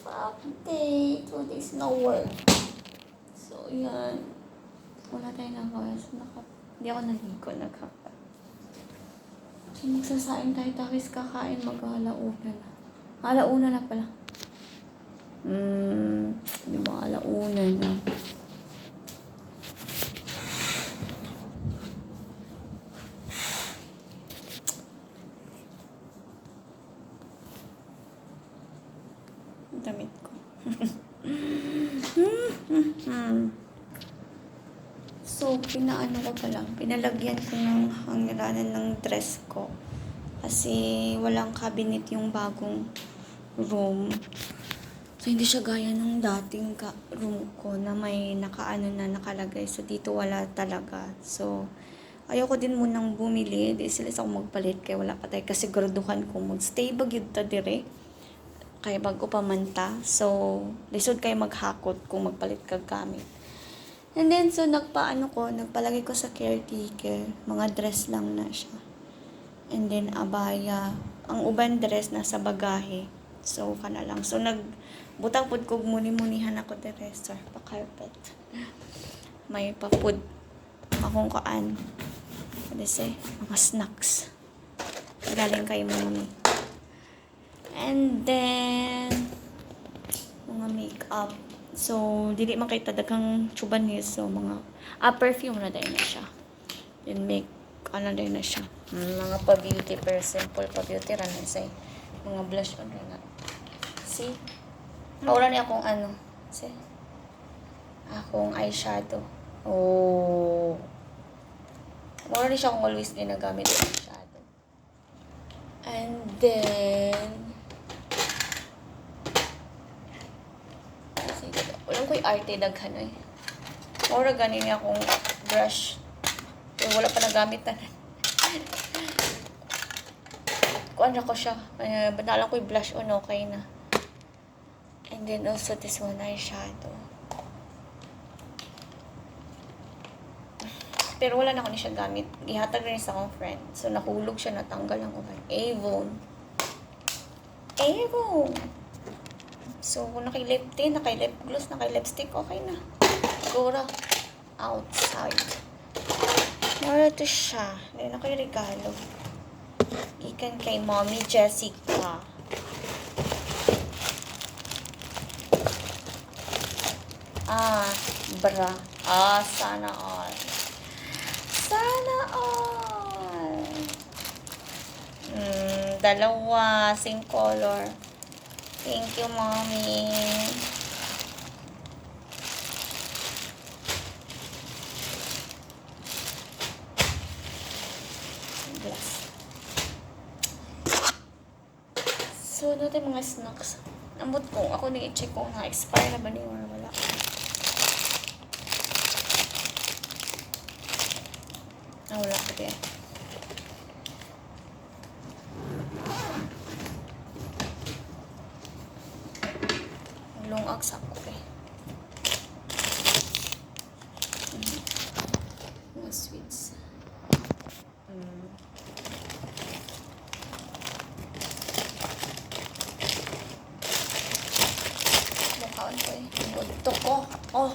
update. 2 days no work. So, yan. Wala tayong nagawa. So, hindi ako naligo. So, magsasain tayo. Tapos kakain mag-alauna na. Alauna na pala. Di ba alauna na? Damit ko. So, pinalagyan ko ng hangiranan ng dress ko. Kasi walang cabinet yung bagong room. So, hindi siya gaya ng dating room ko na may nakalagay. So, dito wala talaga. So, ayoko din munang bumili. Di sila ako magpalit kaya wala pa tayo. Kasi graduhan ko stay bagyod ta dire. Kaya bago pamanta. So, lisod kayo maghakot kung magpalit kag gamit. And then, so, nagpalagay ko sa caretaker. Mga dress lang na siya. And then, abaya. Ang uban dress nasa bagahe. So, kana lang. So, butang pud kog muni-munihan ako dire sa pa-carpet. May pa-food. Akong kaan. Ano say? Mga snacks. Galing kay Muni. And then, mga makeup. So, dili makita daghang chubanis. So, mga, perfume na dahil na siya. Then, dahil na siya. Mga pa-beauty, per simple pa-beauty, ranan say. Mga blush on na. See? Wala niya akong see? Akong eyeshadow. Oh. Wala niya siya akong always ginagamit yung eyeshadow. And then, walang ko'y arte daghan ay. Mura ganin niya akong brush. Pero wala pa nagamit na. Kuan ko siya. Banalang ko'y blush on, okay na. And then also this one eyeshadow. Pero wala na ako niya gamit. Gihatag rin sa akong friend. So nahulog siya, natanggal ang uban. Avon. So, naka-lip tint, naka-lip gloss, naka-lipstick, okay na. Siguro, outside. Mara to siya. Dahil ako'y regalo. Ikan kay Mommy Jessica. Bra. Sana all. Sana all. Dalawa, same color. Thank you, Mommy. Bless. So, ano tayo mga snacks? Ambot ko. Ako nag-i-check kung na-expire na ba niyo or wala. Wala ko din. Lungag sa ako eh. Mga sweets. Mukhaan ko eh. Budto ko. Oh.